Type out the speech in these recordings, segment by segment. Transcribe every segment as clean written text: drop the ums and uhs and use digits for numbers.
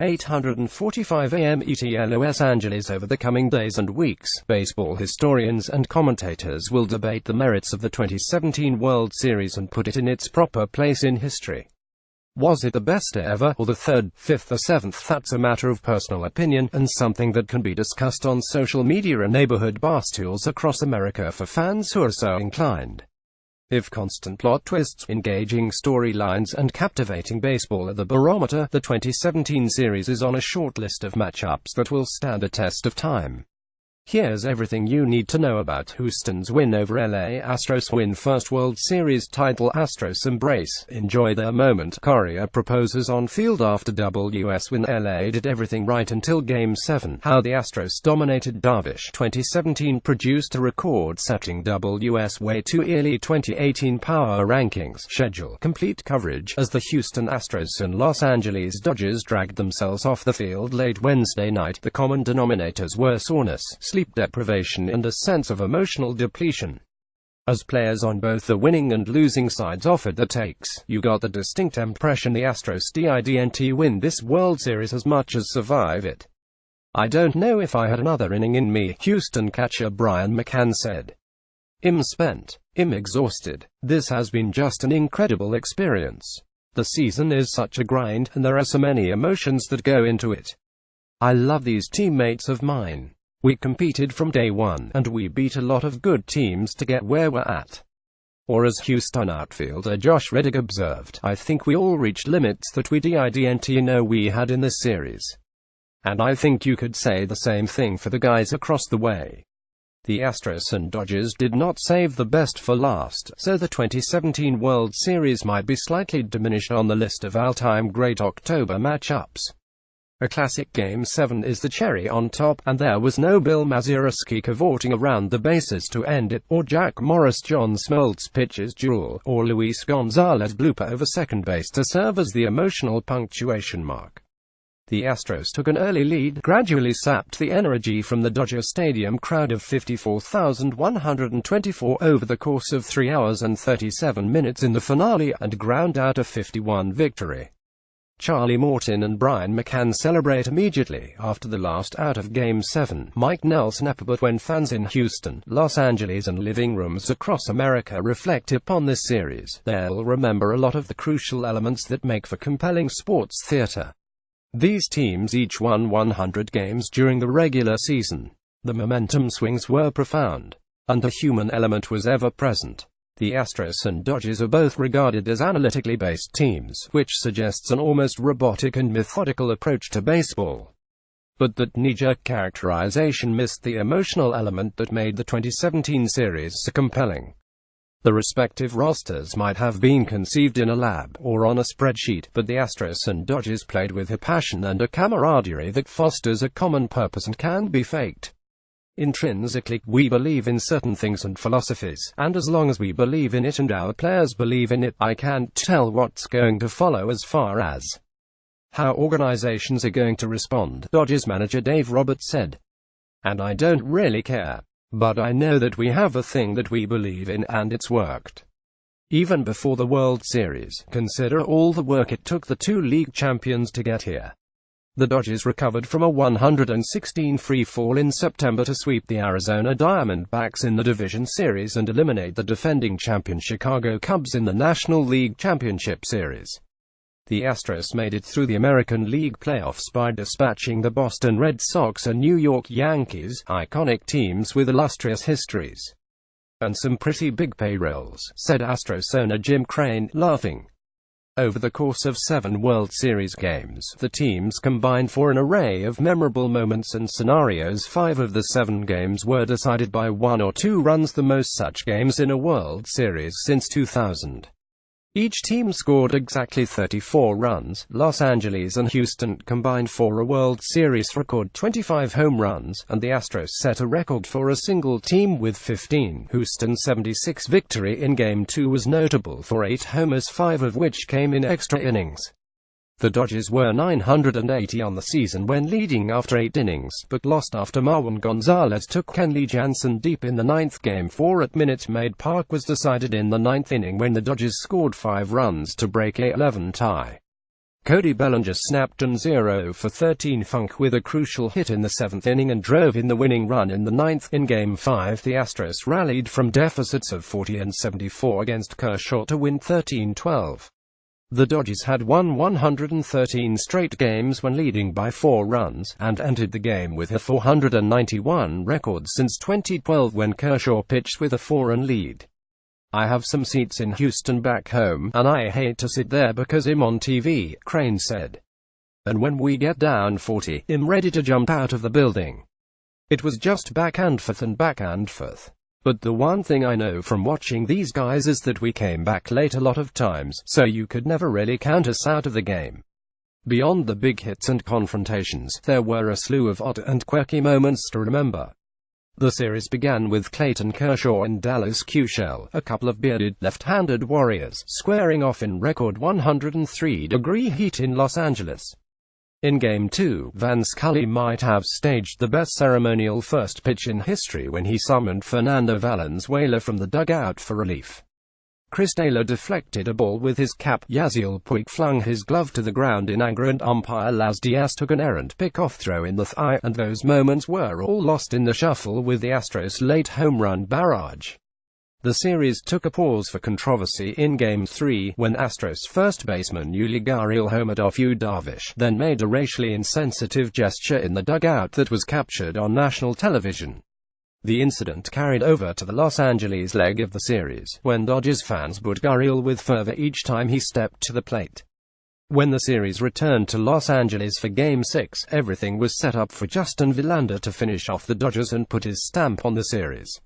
8:45 a.m. ET Los Angeles. Over the coming days and weeks, baseball historians and commentators will debate the merits of the 2017 World Series and put it in its proper place in history. Was it the best ever, or the third, fifth or seventh? That's a matter of personal opinion, and something that can be discussed on social media and neighborhood barstools across America for fans who are so inclined. If constant plot twists, engaging storylines, and captivating baseball are the barometer, the 2017 series is on a short list of matchups that will stand a test of time. Here's everything you need to know about Houston's win over LA Astros. Win first World Series title. Astros embrace, enjoy their moment. Correa proposes on field after WS win. LA did everything right until Game 7. How the Astros dominated Darvish. 2017 produced a record-setting WS way too early. 2018 Power Rankings. Schedule. Complete coverage as the Houston Astros and Los Angeles Dodgers dragged themselves off the field late Wednesday night. The common denominators were soreness, sleep deprivation, and a sense of emotional depletion. As players on both the winning and losing sides offered the takes, you got the distinct impression the Astros didn't win this World Series as much as survive it. "I don't know if I had another inning in me," Houston catcher Brian McCann said. "I'm spent. I'm exhausted. This has been just an incredible experience. The season is such a grind, and there are so many emotions that go into it. I love these teammates of mine. We competed from day one, and we beat a lot of good teams to get where we're at." Or as Houston outfielder Josh Reddick observed, "I think we all reached limits that we didn't know we had in this series. And I think you could say the same thing for the guys across the way." The Astros and Dodgers did not save the best for last, so the 2017 World Series might be slightly diminished on the list of all-time great October matchups. A classic Game 7 is the cherry on top, and there was no Bill Mazeroski cavorting around the bases to end it, or Jack Morris John Smoltz pitches duel, or Luis Gonzalez blooper over second base to serve as the emotional punctuation mark. The Astros took an early lead, gradually sapped the energy from the Dodger Stadium crowd of 54,124 over the course of 3 hours and 37 minutes in the finale, and ground out a 5-1 victory. Charlie Morton and Brian McCann celebrate immediately after the last out of Game 7. Mike Nelson. But when fans in Houston, Los Angeles and living rooms across America reflect upon this series, they'll remember a lot of the crucial elements that make for compelling sports theater. These teams each won 100 games during the regular season. The momentum swings were profound, and the human element was ever present. The Astros and Dodgers are both regarded as analytically based teams, which suggests an almost robotic and methodical approach to baseball. But that knee-jerk characterization missed the emotional element that made the 2017 series so compelling. The respective rosters might have been conceived in a lab, or on a spreadsheet, but the Astros and Dodgers played with a passion and a camaraderie that fosters a common purpose and can't be faked. Intrinsically, we believe in certain things and philosophies, and as long as we believe in it and our players believe in it, I can't tell what's going to follow as far as how organizations are going to respond, Dodgers manager Dave Roberts said. "And I don't really care. But I know that we have a thing that we believe in, and it's worked." Even before the World Series, consider all the work it took the two league champions to get here. The Dodgers recovered from a 116 free fall in September to sweep the Arizona Diamondbacks in the division series and eliminate the defending champion Chicago Cubs in the National League Championship Series. The Astros made it through the American League playoffs by dispatching the Boston Red Sox and New York Yankees, iconic teams with illustrious histories. "And some pretty big payrolls," said Astros owner Jim Crane, laughing. Over the course of 7 World Series games, the teams combined for an array of memorable moments and scenarios. 5 of the 7 games were decided by 1 or 2 runs, the most such games in a World Series since 2000. Each team scored exactly 34 runs. Los Angeles and Houston combined for a World Series record 25 home runs, and the Astros set a record for a single team with 15. Houston's 76 victory in Game 2 was notable for 8 homers, 5 of which came in extra innings. The Dodgers were 980 on the season when leading after 8 innings, but lost after Marwin Gonzalez took Kenley Jansen deep in the 9th. Game 4 at Minute Maid Park was decided in the 9th inning when the Dodgers scored 5 runs to break a 11 tie. Cody Bellinger snapped an 0-for-13 funk with a crucial hit in the 7th inning and drove in the winning run in the 9th. In Game 5, the Astros rallied from deficits of 40 and 74 against Kershaw to win 13-12. The Dodgers had won 113 straight games when leading by 4 runs, and entered the game with a 491 record since 2012 when Kershaw pitched with a 4-run lead. "I have some seats in Houston back home, and I hate to sit there because I'm on TV," Crane said. "And when we get down 40, I'm ready to jump out of the building. It was just back and forth. But the one thing I know from watching these guys is that we came back late a lot of times, so you could never really count us out of the game." Beyond the big hits and confrontations, there were a slew of odd and quirky moments to remember. The series began with Clayton Kershaw and Dallas Keuchel, a couple of bearded, left-handed warriors, squaring off in record 103-degree heat in Los Angeles. In Game 2, Vin Scully might have staged the best ceremonial first pitch in history when he summoned Fernando Valenzuela from the dugout for relief. Chris Taylor deflected a ball with his cap, Yasiel Puig flung his glove to the ground in anger, and umpire Laz Diaz took an errant pick-off throw in the thigh, and those moments were all lost in the shuffle with the Astros' late home run barrage. The series took a pause for controversy in Game 3, when Astros first baseman Yuli Gurriel homered off Yu Darvish, then made a racially insensitive gesture in the dugout that was captured on national television. The incident carried over to the Los Angeles leg of the series, when Dodgers fans booed Gurriel with fervor each time he stepped to the plate. When the series returned to Los Angeles for Game 6, everything was set up for Justin Verlander to finish off the Dodgers and put his stamp on the series.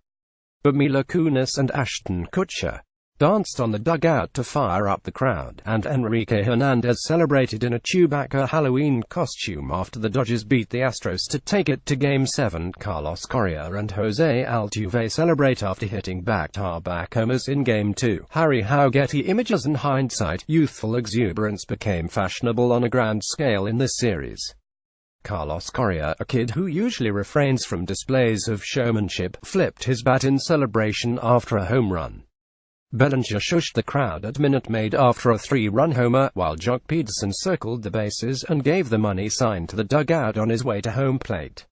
But Mila Kunis and Ashton Kutcher danced on the dugout to fire up the crowd, and Enrique Hernandez celebrated in a Chewbacca Halloween costume after the Dodgers beat the Astros to take it to Game 7. Carlos Correa and Jose Altuve celebrate after hitting back-to-back homers in Game 2. Harry Getty images. In hindsight, youthful exuberance became fashionable on a grand scale in this series. Carlos Correa, a kid who usually refrains from displays of showmanship, flipped his bat in celebration after a home run. Bellinger shushed the crowd at Minute Maid after a 3-run homer, while Jock Peterson circled the bases and gave the money sign to the dugout on his way to home plate.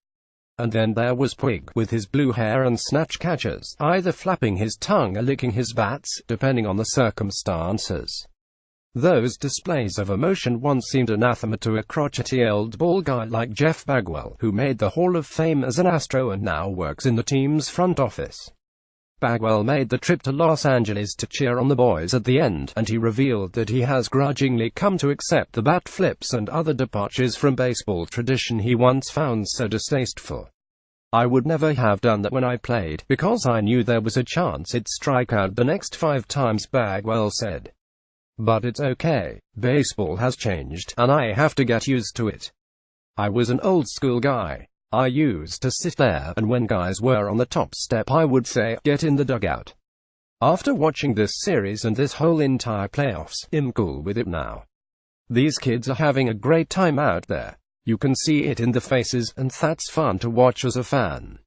And then there was Puig, with his blue hair and snatch catchers, either flapping his tongue or licking his bats, depending on the circumstances. Those displays of emotion once seemed anathema to a crotchety old ball guy like Jeff Bagwell, who made the Hall of Fame as an Astro and now works in the team's front office. Bagwell made the trip to Los Angeles to cheer on the boys at the end, and he revealed that he has grudgingly come to accept the bat flips and other departures from baseball tradition he once found so distasteful. "I would never have done that when I played, because I knew there was a chance I'd strike out the next 5 times," Bagwell said. "But it's okay. Baseball has changed, and I have to get used to it. I was an old school guy. I used to sit there, and when guys were on the top step I would say, 'Get in the dugout.' After watching this series and this whole entire playoffs, I'm cool with it now. These kids are having a great time out there. You can see it in the faces, and that's fun to watch as a fan.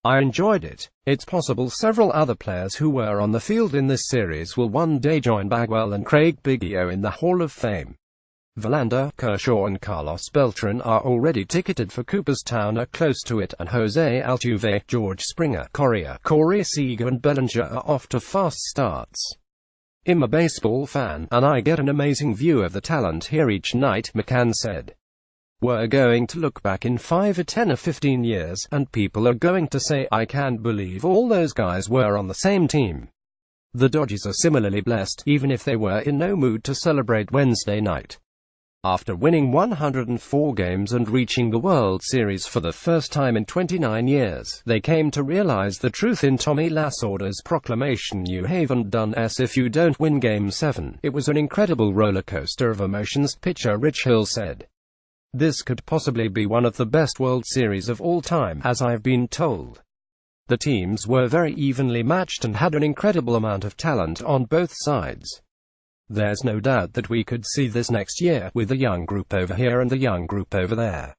I enjoyed it. It's possible several other players who were on the field in this series will one day join Bagwell and Craig Biggio in the Hall of Fame. Verlander, Kershaw and Carlos Beltran are already ticketed for Cooperstown or close to it, and Jose Altuve, George Springer, Correa, Corey Seager and Bellinger are off to fast starts. I'm a baseball fan, and I get an amazing view of the talent here each night," McCann said. "We're going to look back in 5 or 10 or 15 years, and people are going to say, 'I can't believe all those guys were on the same team.'" The Dodgers are similarly blessed, even if they were in no mood to celebrate Wednesday night. After winning 104 games and reaching the World Series for the first time in 29 years, they came to realize the truth in Tommy Lasorda's proclamation, "You haven't done S if you don't win Game 7. It was an incredible roller coaster of emotions," pitcher Rich Hill said. "This could possibly be one of the best World Series of all time, as I've been told. The teams were very evenly matched and had an incredible amount of talent on both sides. There's no doubt that we could see this next year, with the young group over here and the young group over there.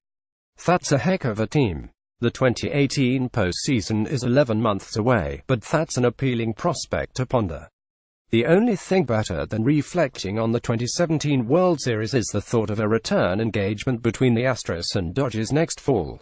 That's a heck of a team. The 2018 postseason is 11 months away, but that's an appealing prospect to ponder." The only thing better than reflecting on the 2017 World Series is the thought of a return engagement between the Astros and Dodgers next fall.